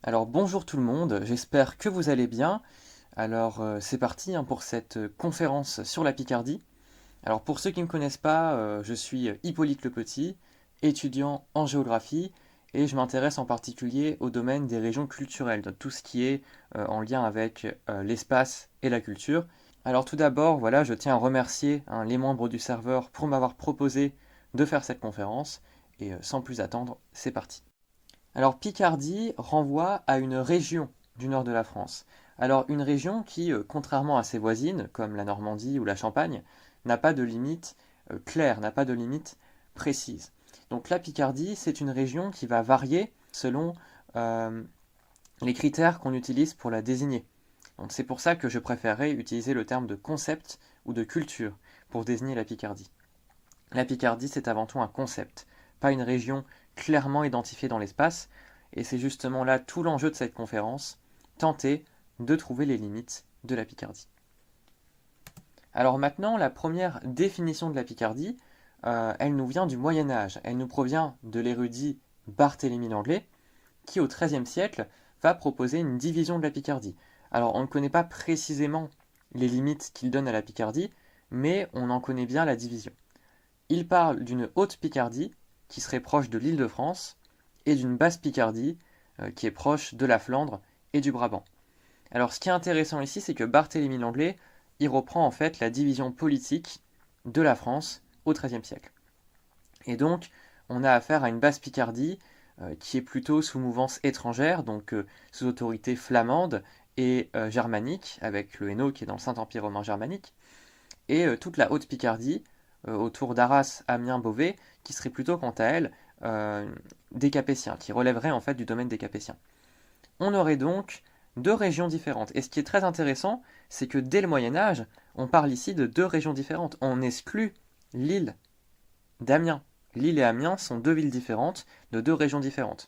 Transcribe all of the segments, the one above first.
Alors bonjour tout le monde, j'espère que vous allez bien. Alors c'est parti pour cette conférence sur la Picardie. Alors pour ceux qui ne me connaissent pas, je suis Hippolyte Le Petit, étudiant en géographie, et je m'intéresse en particulier au domaine des régions culturelles, donc tout ce qui est en lien avec l'espace et la culture. Alors tout d'abord, voilà, je tiens à remercier les membres du serveur pour m'avoir proposé de faire cette conférence, et sans plus attendre, c'est parti. Alors Picardie renvoie à une région du nord de la France. Alors une région qui, contrairement à ses voisines, comme la Normandie ou la Champagne, n'a pas de limite claire, n'a pas de limite précise. Donc la Picardie, c'est une région qui va varier selon euh, les critères qu'on utilise pour la désigner. Donc c'est pour ça que je préférerais utiliser le terme de concept ou de culture pour désigner la Picardie. La Picardie, c'est avant tout un concept, pas une région clairement identifiée dans l'espace, et c'est justement là tout l'enjeu de cette conférence, tenter de trouver les limites de la Picardie. Alors maintenant, la première définition de la Picardie, elle nous vient du Moyen Âge, elle nous provient de l'érudit Barthélemy Langlais, qui au XIIIe siècle va proposer une division de la Picardie. Alors on ne connaît pas précisément les limites qu'il donne à la Picardie, mais on en connaît bien la division. Il parle d'une haute Picardie, qui serait proche de l'Île-de-France, et d'une basse Picardie, qui est proche de la Flandre et du Brabant. Alors ce qui est intéressant ici, c'est que Barthélemy Langlais, il reprend en fait la division politique de la France au XIIIe siècle. Et donc, on a affaire à une basse Picardie qui est plutôt sous mouvance étrangère, donc sous autorité flamande et germanique, avec le Hainaut qui est dans le Saint-Empire romain germanique, et toute la haute Picardie, autour d'Arras, Amiens, Beauvais, qui serait plutôt quant à elle des Capétiens, qui relèverait en fait du domaine des Capétiens. On aurait donc deux régions différentes. Et ce qui est très intéressant, c'est que dès le Moyen Âge, on parle ici de deux régions différentes. On exclut l'île d'Amiens. Lille et Amiens sont deux villes différentes, de deux régions différentes.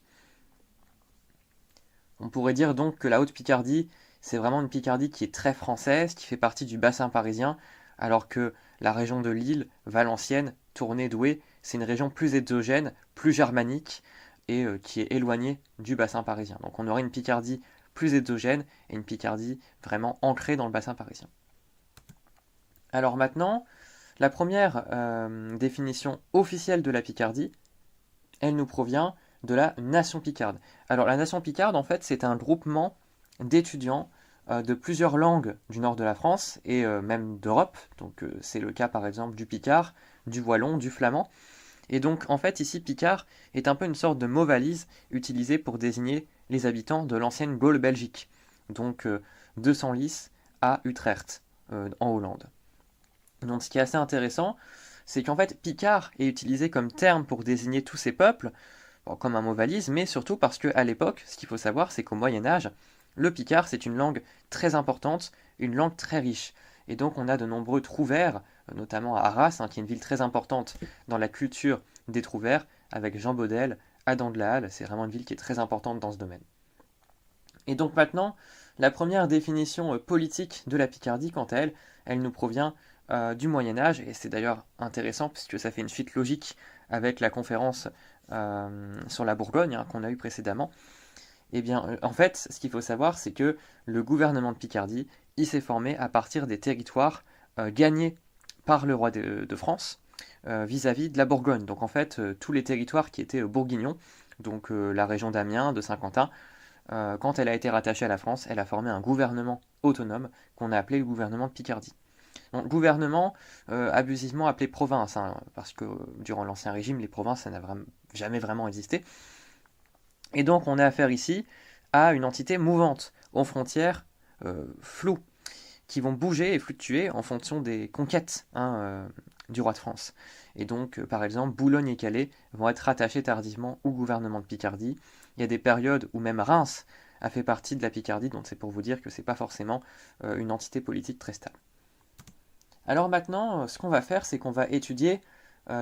On pourrait dire donc que la Haute-Picardie, c'est vraiment une Picardie qui est très française, qui fait partie du bassin parisien, alors que la région de Lille, Valenciennes, Tournai, Douai, c'est une région plus exogène, plus germanique, et qui est éloignée du bassin parisien. Donc on aurait une Picardie plus exogène et une Picardie vraiment ancrée dans le bassin parisien. Alors maintenant, la première définition officielle de la Picardie, elle nous provient de la Nation Picarde. Alors la Nation Picarde, en fait, c'est un groupement d'étudiants de plusieurs langues du nord de la France et même d'Europe. Donc c'est le cas par exemple du picard, du wallon, du flamand. Et donc en fait ici Picard est un peu une sorte de mot valise utilisé pour désigner les habitants de l'ancienne Gaule-Belgique. Donc de Senlis à Utrecht en Hollande. Donc ce qui est assez intéressant, c'est qu'en fait Picard est utilisé comme terme pour désigner tous ces peuples, bon, comme un mot valise, mais surtout parce qu'à l'époque, ce qu'il faut savoir, c'est qu'au Moyen Âge, le picard, c'est une langue très importante, une langue très riche. Et donc on a de nombreux trouvères, notamment à Arras, qui est une ville très importante dans la culture des trouvères, avec Jean Baudel, Adam de la Halle, c'est vraiment une ville qui est très importante dans ce domaine. Et donc maintenant, la première définition politique de la Picardie, quant à elle, elle nous provient du Moyen Âge, et c'est d'ailleurs intéressant puisque ça fait une suite logique avec la conférence sur la Bourgogne qu'on a eue précédemment. Eh bien, en fait, ce qu'il faut savoir, c'est que le gouvernement de Picardie, il s'est formé à partir des territoires gagnés par le roi de France vis-à-vis de la Bourgogne. Donc en fait, tous les territoires qui étaient bourguignons, donc la région d'Amiens, de Saint-Quentin, quand elle a été rattachée à la France, elle a formé un gouvernement autonome qu'on a appelé le gouvernement de Picardie. Donc gouvernement abusivement appelé province, parce que durant l'Ancien Régime, les provinces, ça n'a jamais vraiment existé. Et donc on a affaire ici à une entité mouvante, aux frontières floues, qui vont bouger et fluctuer en fonction des conquêtes du roi de France. Et donc, par exemple, Boulogne et Calais vont être rattachés tardivement au gouvernement de Picardie. Il y a des périodes où même Reims a fait partie de la Picardie, donc c'est pour vous dire que c'est pas forcément une entité politique très stable. Alors maintenant, ce qu'on va faire, c'est qu'on va étudier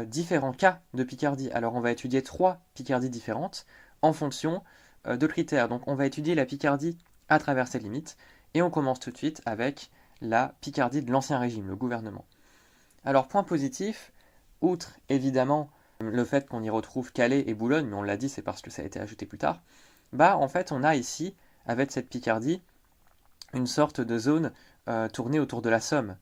différents cas de Picardie. Alors on va étudier trois Picardies différentes en fonction de critères. Donc on va étudier la Picardie à travers ses limites, et on commence tout de suite avec la Picardie de l'Ancien Régime, le gouvernement. Alors point positif, outre évidemment le fait qu'on y retrouve Calais et Boulogne, mais on l'a dit, c'est parce que ça a été ajouté plus tard, Bah en fait on a ici, avec cette Picardie, une sorte de zone tournée autour de la Somme,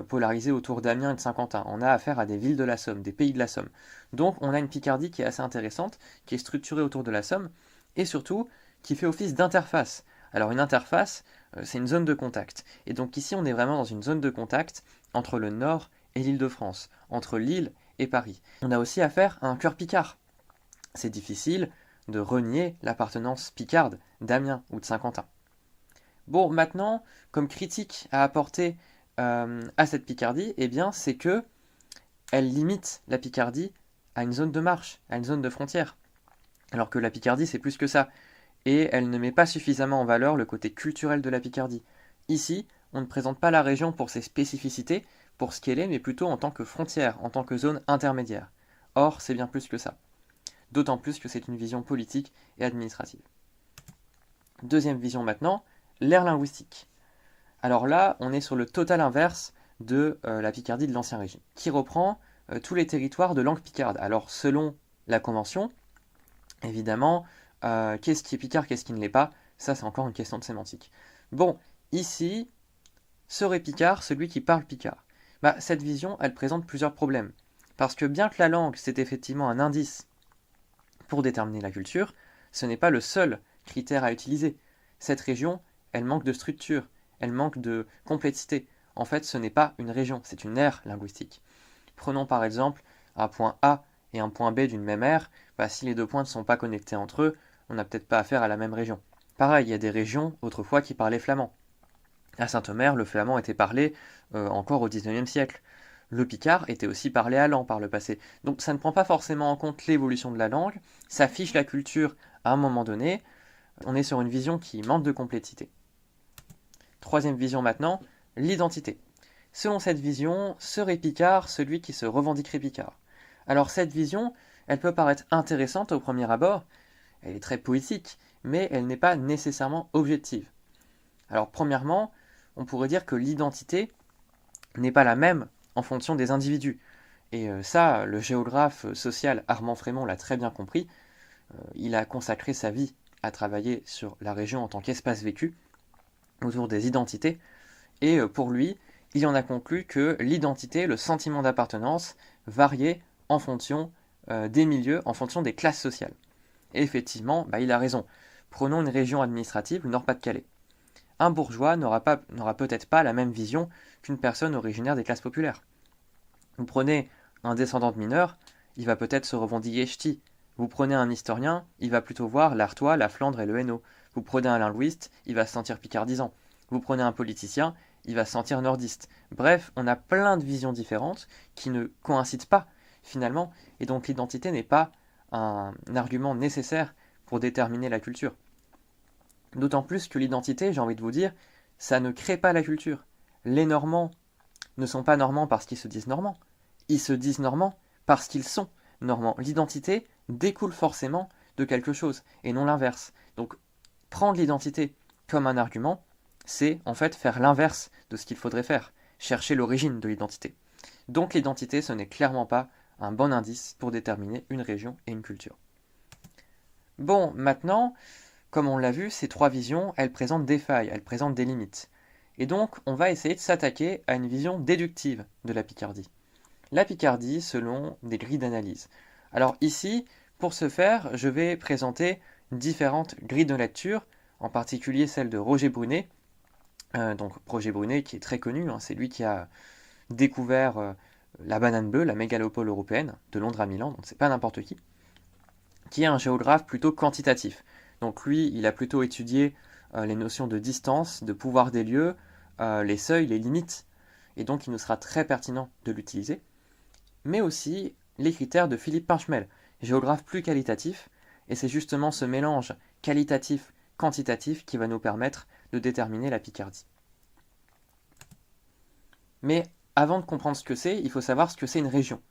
polarisée autour d'Amiens et de Saint-Quentin. On a affaire à des villes de la Somme, des pays de la Somme. Donc on a une Picardie qui est assez intéressante, qui est structurée autour de la Somme, et surtout qui fait office d'interface. Alors une interface, c'est une zone de contact. Et donc ici on est vraiment dans une zone de contact entre le Nord et l'Île-de-France, entre Lille et Paris. On a aussi affaire à un cœur picard. C'est difficile de renier l'appartenance picarde d'Amiens ou de Saint-Quentin. Bon, maintenant, comme critique à apporter à cette Picardie, eh bien, c'est que elle limite la Picardie à une zone de marche, à une zone de frontière. Alors que la Picardie, c'est plus que ça. Et elle ne met pas suffisamment en valeur le côté culturel de la Picardie. Ici, on ne présente pas la région pour ses spécificités, pour ce qu'elle est, mais plutôt en tant que frontière, en tant que zone intermédiaire. Or, c'est bien plus que ça. D'autant plus que c'est une vision politique et administrative. Deuxième vision maintenant, l'ère linguistique. Alors là, on est sur le total inverse de la Picardie de l'Ancien Régime, qui reprend tous les territoires de langue picarde. Alors selon la Convention, évidemment, qu'est-ce qui est picard, qu'est-ce qui ne l'est pas, ça c'est encore une question de sémantique. Bon, ici, serait picard celui qui parle picard. Bah, cette vision, elle présente plusieurs problèmes. Parce que bien que la langue, c'est effectivement un indice pour déterminer la culture, ce n'est pas le seul critère à utiliser. Cette région, elle manque de structure, elle manque de complexité. En fait, ce n'est pas une région, c'est une aire linguistique. Prenons par exemple un point A et un point B d'une même aire, bah, si les deux points ne sont pas connectés entre eux, on n'a peut-être pas affaire à la même région. Pareil, il y a des régions autrefois qui parlaient flamand. À Saint-Omer, le flamand était parlé encore au XIXe siècle. Le picard était aussi parlé à Laon par le passé. Donc ça ne prend pas forcément en compte l'évolution de la langue, ça fiche la culture à un moment donné. On est sur une vision qui manque de complexité. Troisième vision maintenant, l'identité. Selon cette vision, serait picard celui qui se revendiquerait picard. Alors cette vision, elle peut paraître intéressante au premier abord, elle est très poétique, mais elle n'est pas nécessairement objective. Alors premièrement, on pourrait dire que l'identité n'est pas la même en fonction des individus. Et ça, le géographe social Armand Frémont l'a très bien compris. Il a consacré sa vie à travailler sur la région en tant qu'espace vécu, autour des identités. Et pour lui, il en a conclu que l'identité, le sentiment d'appartenance, variait en fonction des milieux, en fonction des classes sociales. Et effectivement, bah, il a raison. Prenons une région administrative, le Nord-Pas-de-Calais. Un bourgeois n'aura peut-être pas la même vision qu'une personne originaire des classes populaires. Vous prenez un descendant de mineur, il va peut-être se revendiquer ch'ti. Vous prenez un historien, il va plutôt voir l'Artois, la Flandre et le Hainaut. Vous prenez un linguiste, il va se sentir picardisant. Vous prenez un politicien, il va se sentir nordiste. Bref, on a plein de visions différentes qui ne coïncident pas finalement, et donc l'identité n'est pas un argument nécessaire pour déterminer la culture. D'autant plus que l'identité, j'ai envie de vous dire, ça ne crée pas la culture. Les Normands ne sont pas normands parce qu'ils se disent normands. Ils se disent normands parce qu'ils sont normands. L'identité découle forcément de quelque chose, et non l'inverse. Donc, prendre l'identité comme un argument, c'est en fait faire l'inverse de ce qu'il faudrait faire, chercher l'origine de l'identité. Donc l'identité, ce n'est clairement pas un bon indice pour déterminer une région et une culture. Bon, maintenant, comme on l'a vu, ces trois visions, elles présentent des failles, elles présentent des limites. Et donc, on va essayer de s'attaquer à une vision déductive de la Picardie. La Picardie selon des grilles d'analyse. Alors ici, pour ce faire, je vais présenter différentes grilles de lecture, en particulier celle de Roger Brunet. Donc Roger Brunet qui est très connu, hein, c'est lui qui a découvert la banane bleue, la mégalopole européenne, de Londres à Milan, donc c'est pas n'importe qui est un géographe plutôt quantitatif. Donc lui, il a plutôt étudié les notions de distance, de pouvoir des lieux, les seuils, les limites, et donc il nous sera très pertinent de l'utiliser. Mais aussi les critères de Philippe Pinchemel, géographe plus qualitatif, et c'est justement ce mélange qualitatif-quantitatif qui va nous permettre de déterminer la Picardie. Mais avant de comprendre ce que c'est, il faut savoir ce que c'est une région.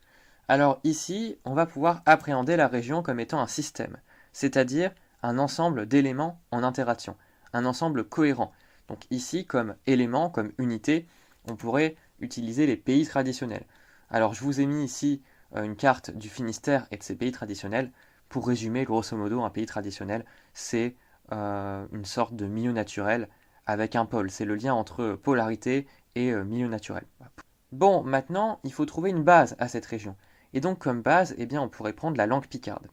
Alors ici, on va pouvoir appréhender la région comme étant un système, c'est-à-dire un ensemble d'éléments en interaction, un ensemble cohérent. Donc ici, comme élément, comme unité, on pourrait utiliser les pays traditionnels. Alors je vous ai mis ici une carte du Finistère et de ses pays traditionnels. Pour résumer, grosso modo, un pays traditionnel, c'est une sorte de milieu naturel avec un pôle. C'est le lien entre polarité et milieu naturel. Bon, maintenant, il faut trouver une base à cette région. Et donc, comme base, eh bien, on pourrait prendre la langue picarde.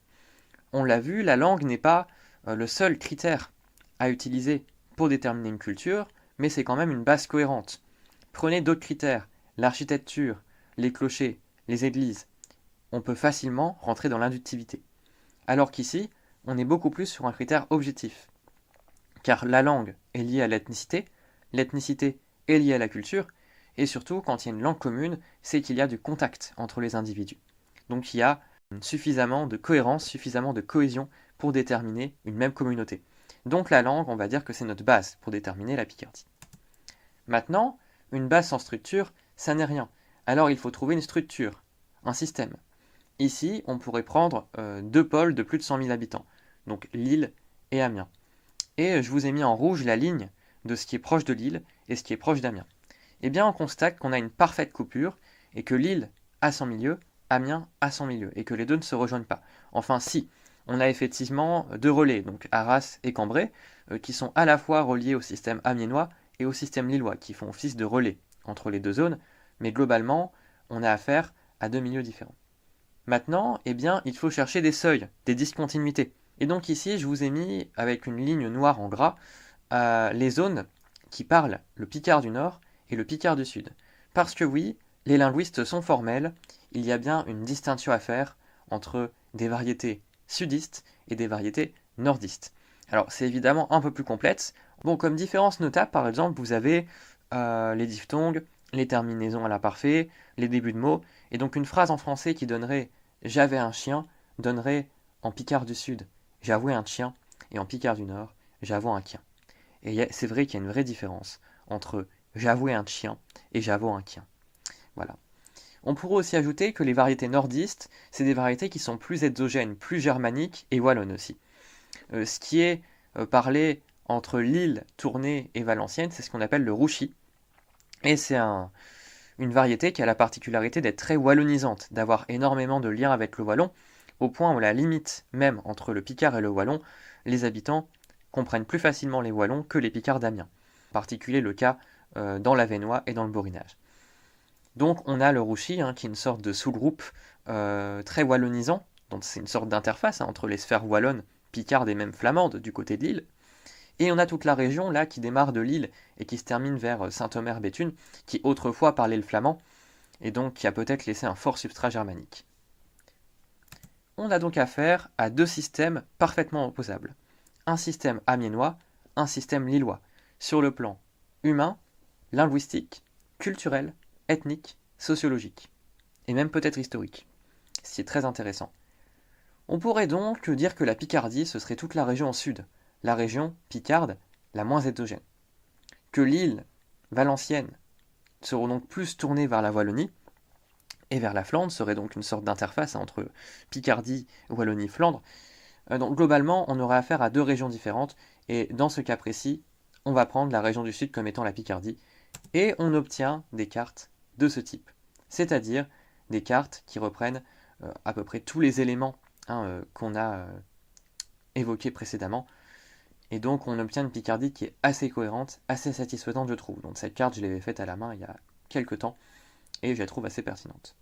On l'a vu, la langue n'est pas le seul critère à utiliser pour déterminer une culture, mais c'est quand même une base cohérente. Prenez d'autres critères, l'architecture, les clochers, les églises. On peut facilement rentrer dans l'inductivité. Alors qu'ici, on est beaucoup plus sur un critère objectif. Car la langue est liée à l'ethnicité est liée à la culture, et surtout, quand il y a une langue commune, c'est qu'il y a du contact entre les individus. Donc il y a suffisamment de cohérence, suffisamment de cohésion pour déterminer une même communauté. Donc la langue, on va dire que c'est notre base pour déterminer la Picardie. Maintenant, une base sans structure, ça n'est rien. Alors il faut trouver une structure, un système. Ici, on pourrait prendre deux pôles de plus de 100 000 habitants, donc Lille et Amiens. Et je vous ai mis en rouge la ligne de ce qui est proche de Lille et ce qui est proche d'Amiens. Eh bien, on constate qu'on a une parfaite coupure et que Lille a son milieu, Amiens a son milieu, et que les deux ne se rejoignent pas. Enfin, si, on a effectivement deux relais, donc Arras et Cambrai, qui sont à la fois reliés au système amiénois et au système lillois, qui font office de relais entre les deux zones, mais globalement, on a affaire à deux milieux différents. Maintenant, eh bien, il faut chercher des seuils, des discontinuités. Et donc ici, je vous ai mis avec une ligne noire en gras les zones qui parlent le picard du Nord et le picard du Sud. Parce que oui, les linguistes sont formels, il y a bien une distinction à faire entre des variétés sudistes et des variétés nordistes. Alors c'est évidemment un peu plus complexe. Bon, comme différence notable, par exemple, vous avez les diphtongues, les terminaisons à l'imparfait, les débuts de mots, et donc une phrase en français qui donnerait j'avais un chien donnerait en picard du Sud j'avouais un chien, et en picard du Nord j'avoue un quien. Et c'est vrai qu'il y a une vraie différence entre j'avouais un chien et j'avoue un quien. Voilà. On pourrait aussi ajouter que les variétés nordistes, c'est des variétés qui sont plus exogènes, plus germaniques et wallonnes aussi. Ce qui est parlé entre Lille, Tournai et Valenciennes, c'est ce qu'on appelle le rouchy. Et c'est une variété qui a la particularité d'être très wallonisante, d'avoir énormément de liens avec le wallon, au point où la limite même entre le picard et le wallon, les habitants comprennent plus facilement les wallons que les picards d'Amiens. En particulier le cas dans l'Avesnois et dans le Borinage. Donc on a le rouchy, qui est une sorte de sous-groupe très wallonisant, donc c'est une sorte d'interface entre les sphères wallonnes, picardes et même flamandes du côté de l'île. Et on a toute la région là qui démarre de Lille et qui se termine vers Saint-Omer-Béthune, qui autrefois parlait le flamand, et donc qui a peut-être laissé un fort substrat germanique. On a donc affaire à deux systèmes parfaitement opposables. Un système amiénois, un système lillois, sur le plan humain, linguistique, culturel, ethnique, sociologique, et même peut-être historique, ce qui est très intéressant. On pourrait donc dire que la Picardie, ce serait toute la région au sud, la région picarde la moins hétérogène. Que l'île Valenciennes seront donc plus tournées vers la Wallonie, et vers la Flandre serait donc une sorte d'interface entre Picardie, Wallonie, Flandre. Donc globalement, on aurait affaire à deux régions différentes, et dans ce cas précis, on va prendre la région du sud comme étant la Picardie, et on obtient des cartes de ce type, c'est-à-dire des cartes qui reprennent à peu près tous les éléments qu'on a évoqués précédemment, et donc on obtient une Picardie qui est assez cohérente, assez satisfaisante je trouve. Donc cette carte, je l'avais faite à la main il y a quelques temps, et je la trouve assez pertinente.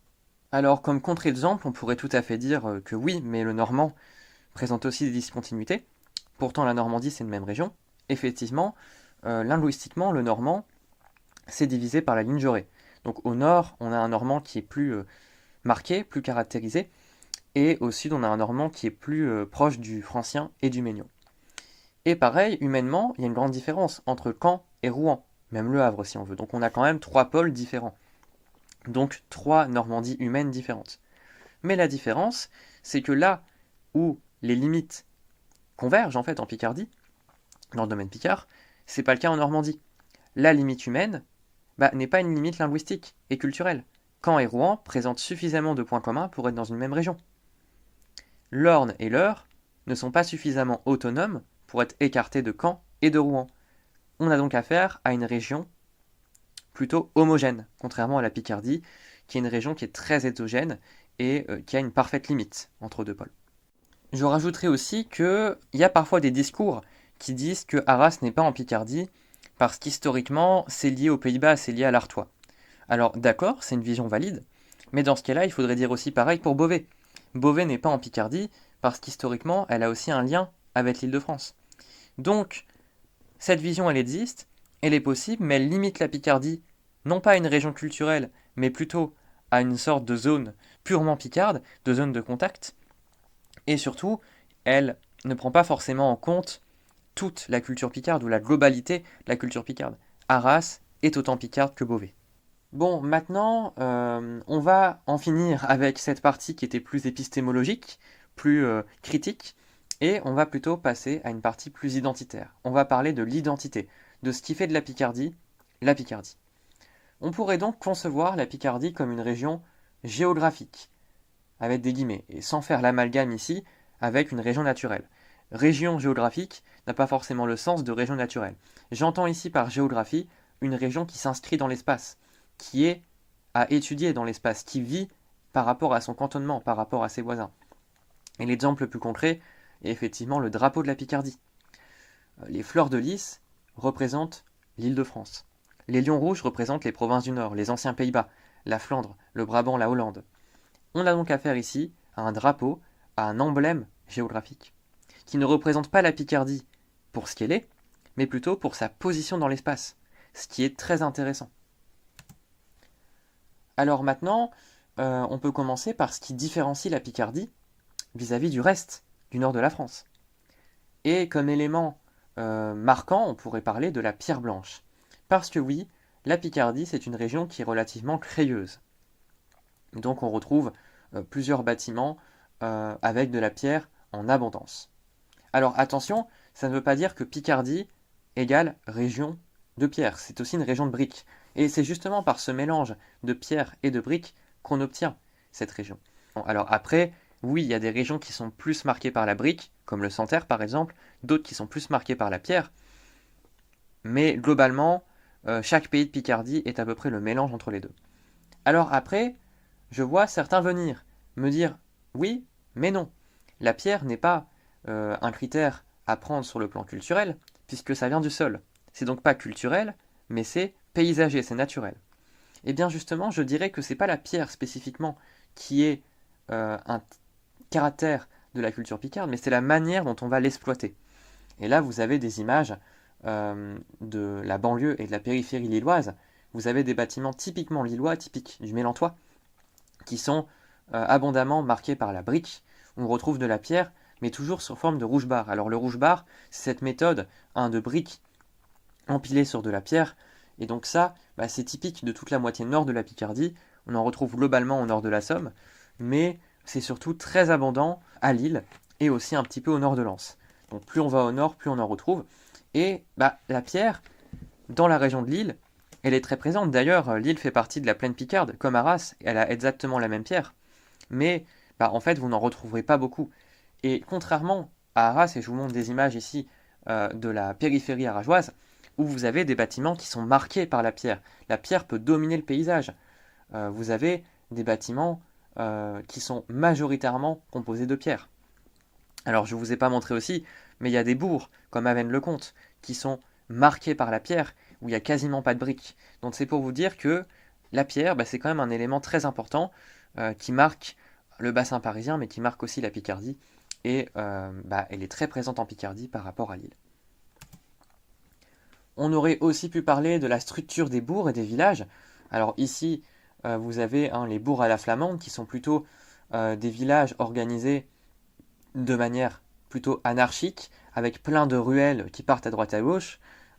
Alors comme contre-exemple, on pourrait tout à fait dire que oui, mais le normand présente aussi des discontinuités, pourtant la Normandie c'est une même région. Effectivement, linguistiquement, le normand, c'est divisé par la ligne Jaurès. Donc au nord, on a un normand qui est plus marqué, plus caractérisé, et au sud, on a un normand qui est plus proche du francien et du ménion. Et pareil, humainement, il y a une grande différence entre Caen et Rouen, même Le Havre si on veut. Donc on a quand même trois pôles différents. Donc trois Normandies humaines différentes. Mais la différence, c'est que là où les limites convergent en fait en Picardie, dans le domaine picard, c'est pas le cas en Normandie. La limite humaine n'est pas une limite linguistique et culturelle. Caen et Rouen présentent suffisamment de points communs pour être dans une même région. L'Orne et l'Eure ne sont pas suffisamment autonomes pour être écartés de Caen et de Rouen. On a donc affaire à une région plutôt homogène, contrairement à la Picardie, qui est une région qui est très hétérogène et qui a une parfaite limite entre deux pôles. Je rajouterai aussi qu'il y a parfois des discours qui disent que Arras n'est pas en Picardie parce qu'historiquement, c'est lié aux Pays-Bas, c'est lié à l'Artois. Alors d'accord, c'est une vision valide, mais dans ce cas-là, il faudrait dire aussi pareil pour Beauvais. Beauvais n'est pas en Picardie parce qu'historiquement, elle a aussi un lien avec l'Île-de-France. Donc, cette vision, elle existe, elle est possible, mais elle limite la Picardie, non pas à une région culturelle, mais plutôt à une sorte de zone purement picarde, de zone de contact, et surtout, elle ne prend pas forcément en compte toute la culture picarde ou la globalité de la culture picarde. Arras est autant picarde que Beauvais. Bon, maintenant, on va en finir avec cette partie qui était plus épistémologique, plus critique, et on va plutôt passer à une partie plus identitaire. On va parler de l'identité, de ce qui fait de la Picardie, la Picardie. On pourrait donc concevoir la Picardie comme une région géographique, avec des guillemets, et sans faire l'amalgame ici avec une région naturelle. Région géographique n'a pas forcément le sens de région naturelle. J'entends ici par géographie une région qui s'inscrit dans l'espace, qui est à étudier dans l'espace, qui vit par rapport à son cantonnement, par rapport à ses voisins. Et l'exemple le plus concret est effectivement le drapeau de la Picardie. Les fleurs de lys représentent l'Île-de-France. Les lions rouges représentent les provinces du Nord, les anciens Pays-Bas, la Flandre, le Brabant, la Hollande. On a donc affaire ici à un drapeau, à un emblème géographique, qui ne représente pas la Picardie pour ce qu'elle est, mais plutôt pour sa position dans l'espace, ce qui est très intéressant. Alors maintenant, on peut commencer par ce qui différencie la Picardie vis-à-vis du reste du nord de la France. Et comme élément marquant, on pourrait parler de la pierre blanche. Parce que oui, la Picardie, c'est une région qui est relativement crayeuse. Donc on retrouve plusieurs bâtiments avec de la pierre en abondance. Alors attention, ça ne veut pas dire que Picardie égale région de pierre, c'est aussi une région de briques. Et c'est justement par ce mélange de pierre et de briques qu'on obtient cette région. Bon, alors après, oui, il y a des régions qui sont plus marquées par la brique, comme le Santerre par exemple, d'autres qui sont plus marquées par la pierre, mais globalement, chaque pays de Picardie est à peu près le mélange entre les deux. Alors après, je vois certains venir me dire oui, mais non. La pierre n'est pas un critère à prendre sur le plan culturel, puisque ça vient du sol. C'est donc pas culturel, mais c'est paysager, c'est naturel. Et bien justement, je dirais que c'est pas la pierre spécifiquement qui est un caractère de la culture picarde, mais c'est la manière dont on va l'exploiter. Et là, vous avez des images de la banlieue et de la périphérie lilloise. Vous avez des bâtiments typiquement lillois, typiques du Mélantois, qui sont abondamment marqués par la brique. On retrouve de la pierre, mais toujours sous forme de rouge-barre. Alors le rouge-barre, c'est cette méthode de briques empilées sur de la pierre. Et donc ça, c'est typique de toute la moitié nord de la Picardie. On en retrouve globalement au nord de la Somme, mais c'est surtout très abondant à Lille et aussi un petit peu au nord de Lens. Donc plus on va au nord, plus on en retrouve. Et la pierre, dans la région de Lille, elle est très présente. D'ailleurs, Lille fait partie de la plaine picarde, comme Arras, elle a exactement la même pierre. Mais en fait, vous n'en retrouverez pas beaucoup. Et contrairement à Arras, et je vous montre des images ici de la périphérie arageoise, où vous avez des bâtiments qui sont marqués par la pierre. La pierre peut dominer le paysage. Vous avez des bâtiments qui sont majoritairement composés de pierre. Alors je ne vous ai pas montré aussi, mais il y a des bourgs, comme Avesnes-le-Comte, qui sont marqués par la pierre, où il n'y a quasiment pas de briques. Donc c'est pour vous dire que la pierre, c'est quand même un élément très important qui marque le bassin parisien, mais qui marque aussi la Picardie. Et elle est très présente en Picardie par rapport à Lille. On aurait aussi pu parler de la structure des bourgs et des villages. Alors ici, vous avez les bourgs à la flamande, qui sont plutôt des villages organisés de manière plutôt anarchique, avec plein de ruelles qui partent à droite à gauche,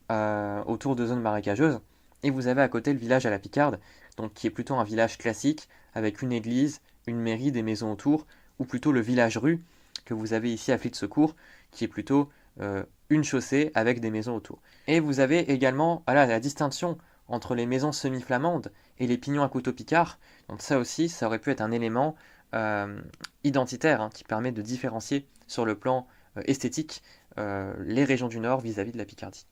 autour de zones marécageuses. Et vous avez à côté le village à la Picarde, donc qui est plutôt un village classique, avec une église, une mairie, des maisons autour, ou plutôt le village-rue, que vous avez ici à Fleet-Secours, qui est plutôt une chaussée avec des maisons autour. Et vous avez également la distinction entre les maisons semi-flamandes et les pignons à couteau picard. Donc ça aussi, ça aurait pu être un élément identitaire qui permet de différencier sur le plan esthétique les régions du Nord vis-à-vis de la Picardie.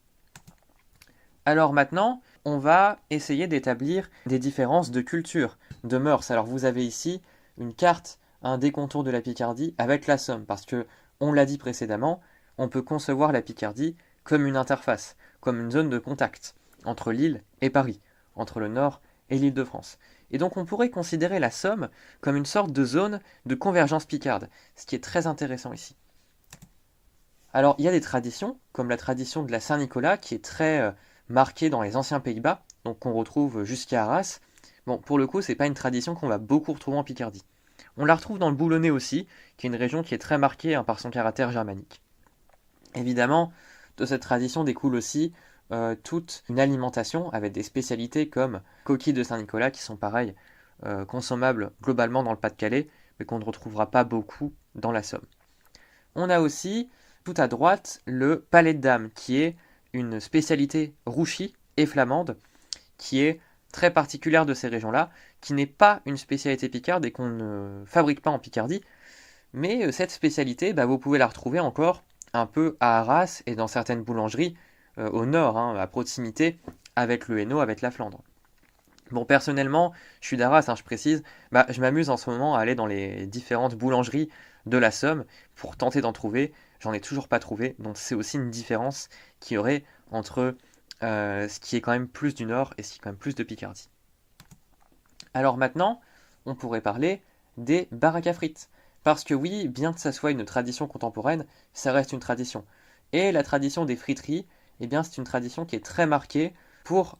Alors maintenant, on va essayer d'établir des différences de culture, de mœurs. Alors vous avez ici une carte un des contours de la Picardie avec la Somme, parce que, on l'a dit précédemment, on peut concevoir la Picardie comme une interface, comme une zone de contact entre Lille et Paris, entre le Nord et l'Île-de-France. Et donc on pourrait considérer la Somme comme une sorte de zone de convergence picarde, ce qui est très intéressant ici. Alors il y a des traditions, comme la tradition de la Saint-Nicolas, qui est très marquée dans les anciens Pays-Bas, donc qu'on retrouve jusqu'à Arras. Bon, pour le coup, c'est pas une tradition qu'on va beaucoup retrouver en Picardie. On la retrouve dans le Boulonnais aussi, qui est une région qui est très marquée par son caractère germanique. Évidemment, de cette tradition découle aussi toute une alimentation avec des spécialités comme coquilles de Saint-Nicolas qui sont pareilles, consommables globalement dans le Pas-de-Calais, mais qu'on ne retrouvera pas beaucoup dans la Somme. On a aussi tout à droite le palais de dames, qui est une spécialité rouchie et flamande, qui est très particulière de ces régions-là, qui n'est pas une spécialité picarde et qu'on ne fabrique pas en Picardie, mais cette spécialité, vous pouvez la retrouver encore un peu à Arras et dans certaines boulangeries au nord, à proximité avec le Hainaut, avec la Flandre. Bon, personnellement, je suis d'Arras, je précise, je m'amuse en ce moment à aller dans les différentes boulangeries de la Somme pour tenter d'en trouver. J'en ai toujours pas trouvé, donc c'est aussi une différence qu'il y aurait entre ce qui est quand même plus du Nord et ce qui est quand même plus de Picardie. Alors maintenant, on pourrait parler des baraques à frites. Parce que oui, bien que ça soit une tradition contemporaine, ça reste une tradition. Et la tradition des friteries, eh bien, c'est une tradition qui est très marquée pour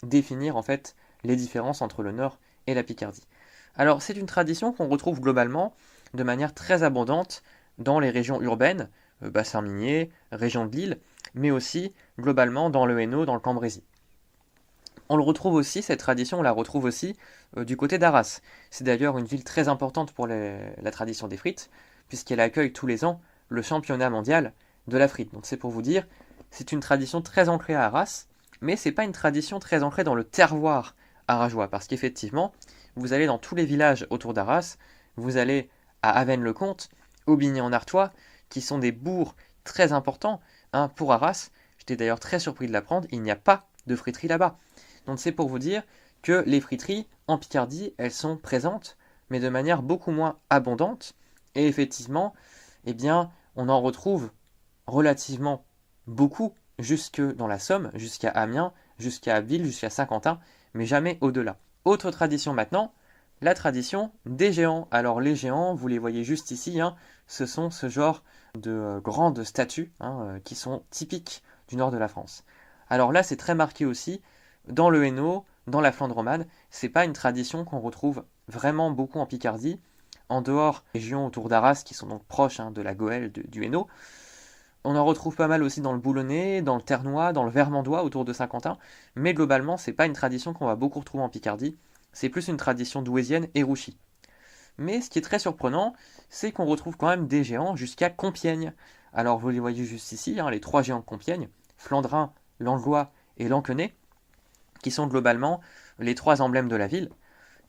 définir en fait les différences entre le Nord et la Picardie. Alors c'est une tradition qu'on retrouve globalement de manière très abondante dans les régions urbaines, bassin minier, région de Lille, mais aussi globalement dans le Hainaut, dans le Cambrésis. On le retrouve aussi, cette tradition, on la retrouve aussi du côté d'Arras. C'est d'ailleurs une ville très importante pour la tradition des frites, puisqu'elle accueille tous les ans le championnat mondial de la frite. Donc c'est pour vous dire, c'est une tradition très ancrée à Arras, mais c'est pas une tradition très ancrée dans le terroir arageois, parce qu'effectivement, vous allez dans tous les villages autour d'Arras, vous allez à Avesnes-le-Comte, Aubigny-en-Artois, qui sont des bourgs très importants pour Arras. J'étais d'ailleurs très surpris de l'apprendre, il n'y a pas de friterie là-bas. Donc c'est pour vous dire que les friteries en Picardie, elles sont présentes, mais de manière beaucoup moins abondante. Et effectivement, eh bien, on en retrouve relativement beaucoup jusque dans la Somme, jusqu'à Amiens, jusqu'à Abbeville, jusqu'à Saint-Quentin, mais jamais au-delà. Autre tradition maintenant, la tradition des géants. Alors les géants, vous les voyez juste ici, ce sont ce genre de grandes statues qui sont typiques du nord de la France. Alors là, c'est très marqué aussi dans le Hainaut, dans la Flandre romane. C'est pas une tradition qu'on retrouve vraiment beaucoup en Picardie, en dehors des régions autour d'Arras qui sont donc proches de la Goële, du Hainaut. On en retrouve pas mal aussi dans le Boulonnais, dans le Ternois, dans le Vermandois, autour de Saint-Quentin, mais globalement, c'est pas une tradition qu'on va beaucoup retrouver en Picardie, c'est plus une tradition douaisienne et rouchie. Mais ce qui est très surprenant, c'est qu'on retrouve quand même des géants jusqu'à Compiègne. Alors vous les voyez juste ici, les trois géants de Compiègne, Flandrin, Langlois et Lansquenet, qui sont globalement les trois emblèmes de la ville.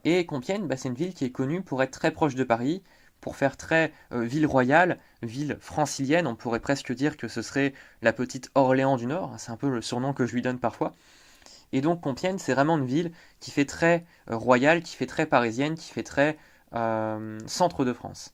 Et Compiègne, c'est une ville qui est connue pour être très proche de Paris, pour faire très ville royale, ville francilienne. On pourrait presque dire que ce serait la petite Orléans du Nord, c'est un peu le surnom que je lui donne parfois. Et donc Compiègne, c'est vraiment une ville qui fait très royale, qui fait très parisienne, qui fait très centre de France.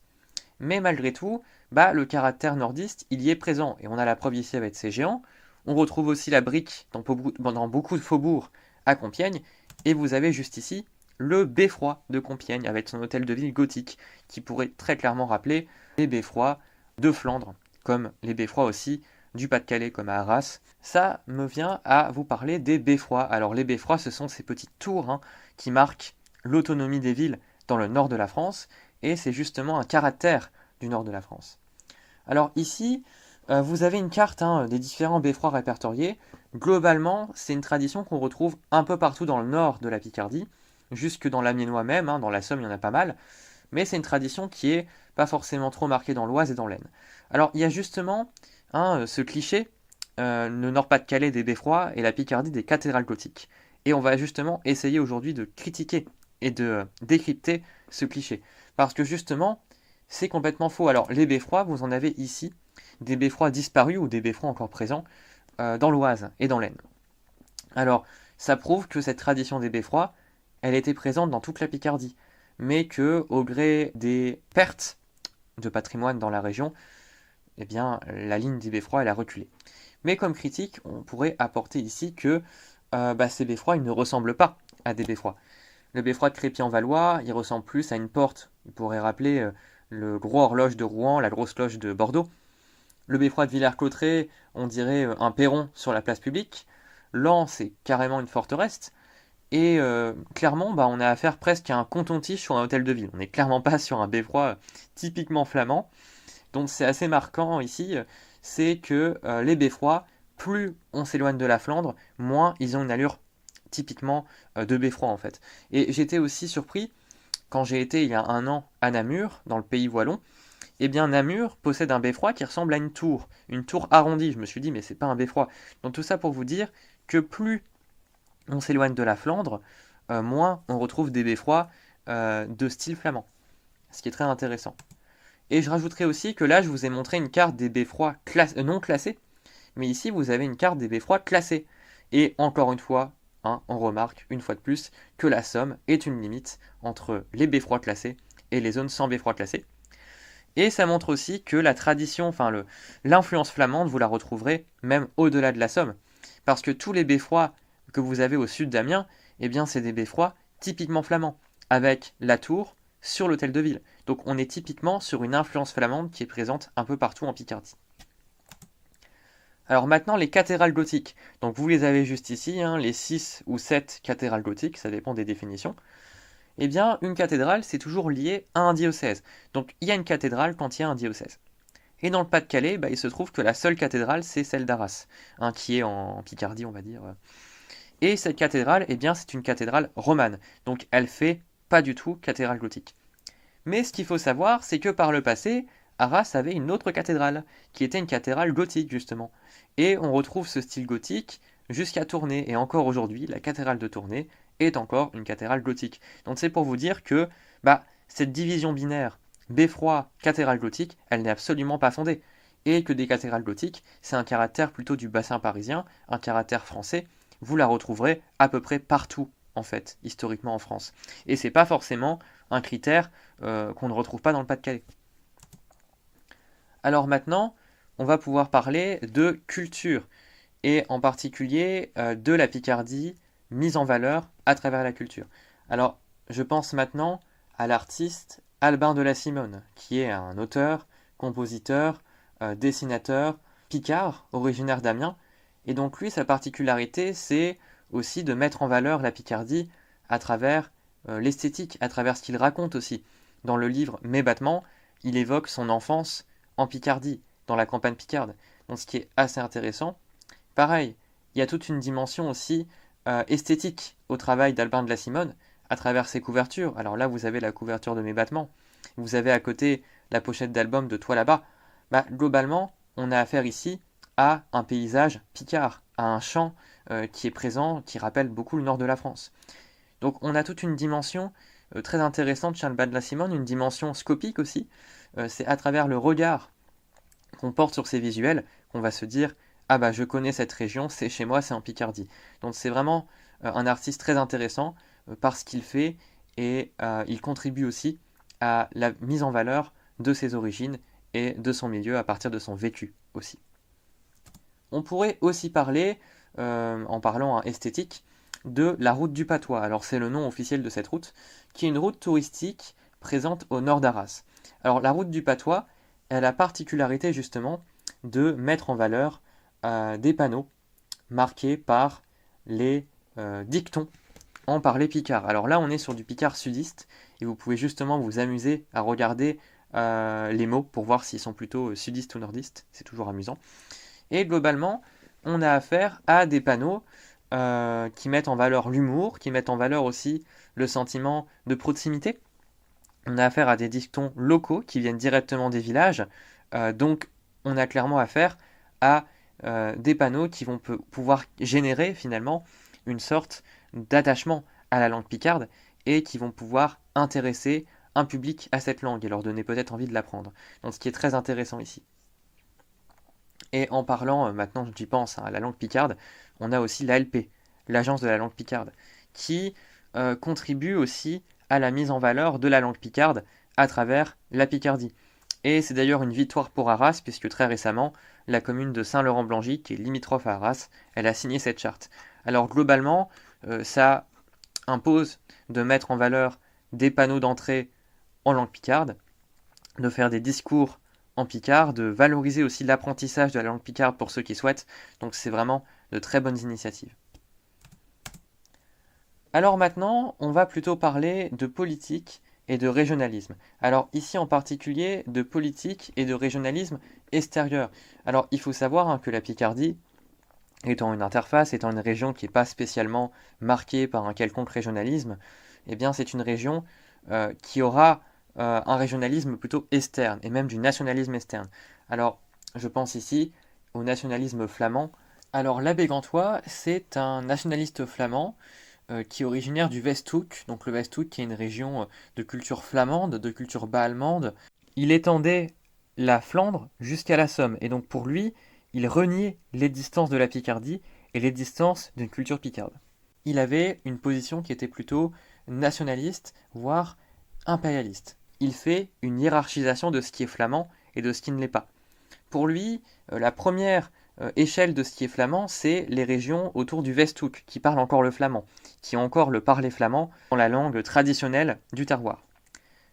Mais malgré tout, le caractère nordiste, il y est présent. Et on a la preuve ici avec ces géants. On retrouve aussi la brique dans beaucoup de faubourgs à Compiègne. Et vous avez juste ici le Beffroi de Compiègne, avec son hôtel de ville gothique, qui pourrait très clairement rappeler les beffrois de Flandre, comme les beffrois aussi du Pas-de-Calais, comme à Arras. Ça me vient à vous parler des beffrois. Alors les beffrois, ce sont ces petites tours qui marquent l'autonomie des villes dans le nord de la France, et c'est justement un caractère du nord de la France. Alors ici, vous avez une carte des différents beffrois répertoriés. Globalement, c'est une tradition qu'on retrouve un peu partout dans le nord de la Picardie, jusque dans l'Amiénois même, dans la Somme il y en a pas mal, mais c'est une tradition qui est pas forcément trop marquée dans l'Oise et dans l'Aisne. Alors il y a justement ce cliché, le Nord-Pas-de-Calais des beffrois et la Picardie des cathédrales gothiques. Et on va justement essayer aujourd'hui de critiquer et de décrypter ce cliché. Parce que justement, c'est complètement faux. Alors les beffrois, vous en avez ici, des beffrois disparus ou des beffrois encore présents dans l'Oise et dans l'Aisne. Alors, ça prouve que cette tradition des beffrois, elle était présente dans toute la Picardie. mais que au gré des pertes de patrimoine dans la région, eh bien, la ligne des beffrois elle a reculé. Mais comme critique, on pourrait apporter ici que ces beffrois ils ne ressemblent pas à des beffrois. Le beffroi de Crépy-en-Valois, il ressemble plus à une porte. Il pourrait rappeler le gros horloge de Rouen, la grosse cloche de Bordeaux. Le beffroi de Villers-Cotterêts, on dirait un perron sur la place publique. Laon, c'est carrément une forteresse. Et clairement, on a affaire presque à un coton-tige sur un hôtel de ville. On n'est clairement pas sur un beffroi typiquement flamand. Donc c'est assez marquant ici, c'est que les beffrois, plus on s'éloigne de la Flandre, moins ils ont une allure typiquement de beffroi en fait. Et j'étais aussi surpris quand j'ai été il y a un an à Namur, dans le pays wallon. Eh bien Namur possède un beffroi qui ressemble à une tour arrondie. Je me suis dit mais c'est pas un beffroi. Donc tout ça pour vous dire que plus on s'éloigne de la Flandre, moins on retrouve des beffrois de style flamand. Ce qui est très intéressant. Et je rajouterai aussi que là, je vous ai montré une carte des beffrois non classés, mais ici, vous avez une carte des beffrois classés. Et encore une fois, on remarque une fois de plus que la Somme est une limite entre les beffrois classés et les zones sans beffrois classés. Et ça montre aussi que la tradition, l'influence flamande, vous la retrouverez même au-delà de la Somme. Parce que tous les beffrois que vous avez au sud d'Amiens, eh bien, c'est des beffrois typiquement flamands, avec la tour sur l'hôtel de ville. Donc on est typiquement sur une influence flamande qui est présente un peu partout en Picardie. Alors maintenant les cathédrales gothiques. Donc vous les avez juste ici, les 6 ou 7 cathédrales gothiques, ça dépend des définitions. Eh bien une cathédrale c'est toujours lié à un diocèse. Donc il y a une cathédrale quand il y a un diocèse. Et dans le Pas-de-Calais, il se trouve que la seule cathédrale c'est celle d'Arras, qui est en Picardie on va dire. Et cette cathédrale, eh bien c'est une cathédrale romane. Donc elle fait pas du tout cathédrale gothique. Mais ce qu'il faut savoir, c'est que par le passé, Arras avait une autre cathédrale, qui était une cathédrale gothique justement. Et on retrouve ce style gothique jusqu'à Tournai. Et encore aujourd'hui, la cathédrale de Tournai est encore une cathédrale gothique. Donc c'est pour vous dire que cette division binaire beffroi, cathédrale gothique, elle n'est absolument pas fondée. Et que des cathédrales gothiques, c'est un caractère plutôt du bassin parisien, un caractère français. Vous la retrouverez à peu près partout en fait, historiquement en France. Et c'est pas forcément un critère qu'on ne retrouve pas dans le Pas-de-Calais. Alors maintenant, on va pouvoir parler de culture, et en particulier de la Picardie mise en valeur à travers la culture. Alors, je pense maintenant à l'artiste Albin de la Simone, qui est un auteur, compositeur, dessinateur, picard, originaire d'Amiens. Et donc lui, sa particularité, c'est aussi de mettre en valeur la Picardie à travers l'esthétique, à travers ce qu'il raconte aussi. Dans le livre Mes battements, il évoque son enfance en Picardie, dans la campagne picarde. Donc ce qui est assez intéressant. Pareil, il y a toute une dimension aussi esthétique au travail d'Albin de la Simone, à travers ses couvertures. Alors là, vous avez la couverture de Mes battements. Vous avez à côté la pochette d'album de Toi là-bas. Globalement, on a affaire ici à un paysage picard, à un champ qui est présent, qui rappelle beaucoup le nord de la France. Donc on a toute une dimension très intéressante chez Albin de la Simone, une dimension scopique aussi. C'est à travers le regard qu'on porte sur ces visuels qu'on va se dire « Ah je connais cette région, c'est chez moi, c'est en Picardie ». Donc c'est vraiment un artiste très intéressant par ce qu'il fait et il contribue aussi à la mise en valeur de ses origines et de son milieu à partir de son vécu aussi. On pourrait aussi parler, en parlant esthétique, de la route du Patois. Alors c'est le nom officiel de cette route, qui est une route touristique présente au nord d'Arras. Alors la route du Patois, elle a la particularité justement de mettre en valeur des panneaux marqués par les dictons en parler picard. Alors là on est sur du picard sudiste et vous pouvez justement vous amuser à regarder les mots pour voir s'ils sont plutôt sudistes ou nordistes, c'est toujours amusant. Et globalement, on a affaire à des panneaux qui mettent en valeur l'humour, qui mettent en valeur aussi le sentiment de proximité. On a affaire à des dictons locaux qui viennent directement des villages. Donc on a clairement affaire à des panneaux qui vont pouvoir générer finalement une sorte d'attachement à la langue picarde et qui vont pouvoir intéresser un public à cette langue et leur donner peut-être envie de l'apprendre. Donc ce qui est très intéressant ici. Et en parlant, maintenant j'y pense, à la langue picarde, on a aussi l'ALP, l'Agence de la langue picarde, qui contribue aussi à la mise en valeur de la langue picarde à travers la Picardie. Et c'est d'ailleurs une victoire pour Arras, puisque très récemment, la commune de Saint-Laurent-Blangy, qui est limitrophe à Arras, elle a signé cette charte. Alors globalement, ça impose de mettre en valeur des panneaux d'entrée en langue picarde, de faire des discours en picard, de valoriser aussi l'apprentissage de la langue picarde pour ceux qui souhaitent. Donc c'est vraiment de très bonnes initiatives. Alors maintenant, on va plutôt parler de politique et de régionalisme. Alors ici en particulier de politique et de régionalisme extérieur. Alors il faut savoir que la Picardie, étant une interface, étant une région qui n'est pas spécialement marquée par un quelconque régionalisme, eh bien c'est une région qui aura un régionalisme plutôt externe, et même du nationalisme externe. Alors je pense ici au nationalisme flamand. Alors l'abbé Gantois, c'est un nationaliste flamand qui est originaire du Westhoek, donc le Westhoek qui est une région de culture flamande, de culture bas-allemande. Il étendait la Flandre jusqu'à la Somme, et donc pour lui, il reniait l'existence de la Picardie et l'existence d'une culture picarde. Il avait une position qui était plutôt nationaliste, voire impérialiste. Il fait une hiérarchisation de ce qui est flamand et de ce qui ne l'est pas. Pour lui, la première échelle de ce qui est flamand, c'est les régions autour du Westhoek, qui parlent encore le flamand, qui ont encore le parler flamand dans la langue traditionnelle du terroir.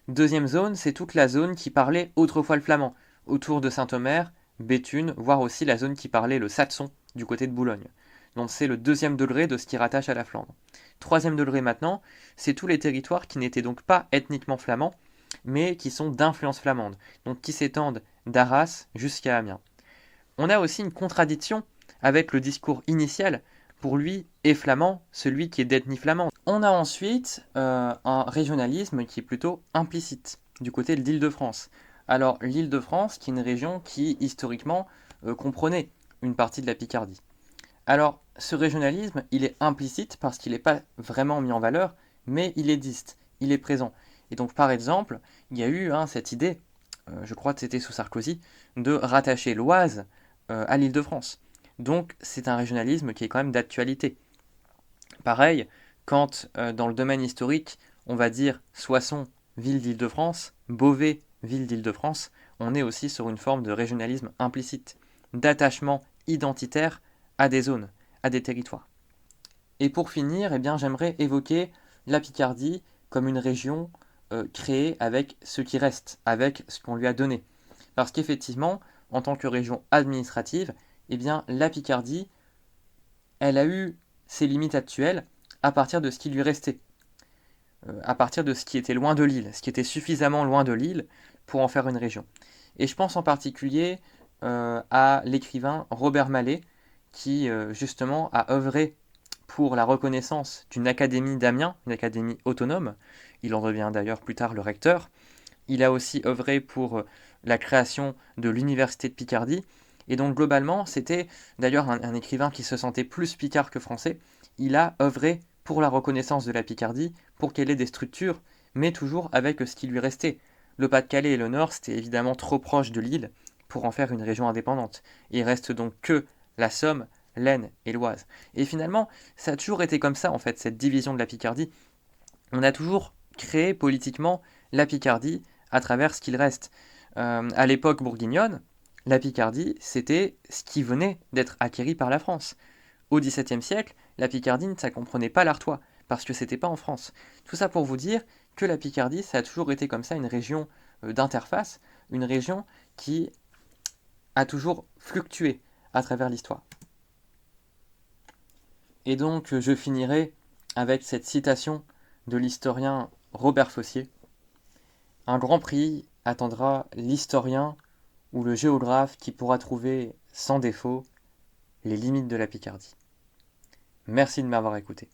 Deuxième zone, c'est toute la zone qui parlait autrefois le flamand, autour de Saint-Omer, Béthune, voire aussi la zone qui parlait le saxon du côté de Boulogne. Donc c'est le deuxième degré de ce qui rattache à la Flandre. Troisième degré maintenant, c'est tous les territoires qui n'étaient donc pas ethniquement flamands, mais qui sont d'influence flamande, donc qui s'étendent d'Arras jusqu'à Amiens. On a aussi une contradiction avec le discours initial. Pour lui, est flamand celui qui est d'ethnie flamande. On a ensuite un régionalisme qui est plutôt implicite, du côté de l'Île-de-France. Alors l'Île-de-France, qui est une région qui, historiquement, comprenait une partie de la Picardie. Alors ce régionalisme, il est implicite parce qu'il n'est pas vraiment mis en valeur, mais il existe, il est présent. Et donc par exemple, il y a eu cette idée, je crois que c'était sous Sarkozy, de rattacher l'Oise à l'Île-de-France. Donc c'est un régionalisme qui est quand même d'actualité. Pareil, quand dans le domaine historique, on va dire Soissons, ville d'Île-de-France, Beauvais, ville d'Île-de-France, on est aussi sur une forme de régionalisme implicite, d'attachement identitaire à des zones, à des territoires. Et pour finir, j'aimerais évoquer la Picardie comme une région créée avec ce qui reste, avec ce qu'on lui a donné. Parce qu'effectivement, en tant que région administrative, la Picardie, elle a eu ses limites actuelles à partir de ce qui lui restait, à partir de ce qui était loin de l'île, ce qui était suffisamment loin de l'île pour en faire une région. Et je pense en particulier à l'écrivain Robert Mallet, qui justement a œuvré pour la reconnaissance d'une académie d'Amiens, une académie autonome. Il en devient d'ailleurs plus tard le recteur. Il a aussi œuvré pour la création de l'université de Picardie. Et donc globalement, c'était d'ailleurs un écrivain qui se sentait plus picard que français. Il a œuvré pour la reconnaissance de la Picardie, pour qu'elle ait des structures, mais toujours avec ce qui lui restait. Le Pas-de-Calais et le Nord, c'était évidemment trop proche de l'île pour en faire une région indépendante. Il reste donc que la Somme, l'Aisne et l'Oise. Et finalement, ça a toujours été comme ça, en fait, cette division de la Picardie. On a toujours créé politiquement la Picardie à travers ce qu'il reste. À l'époque bourguignonne, la Picardie, c'était ce qui venait d'être acquéri par la France. Au XVIIe siècle, la Picardie, ça ne comprenait pas l'Artois, parce que c'était pas en France. Tout ça pour vous dire que la Picardie, ça a toujours été comme ça, une région d'interface, une région qui a toujours fluctué à travers l'histoire. Et donc, je finirai avec cette citation de l'historien Robert Fossier. Un grand prix attendra l'historien ou le géographe qui pourra trouver sans défaut les limites de la Picardie. Merci de m'avoir écouté.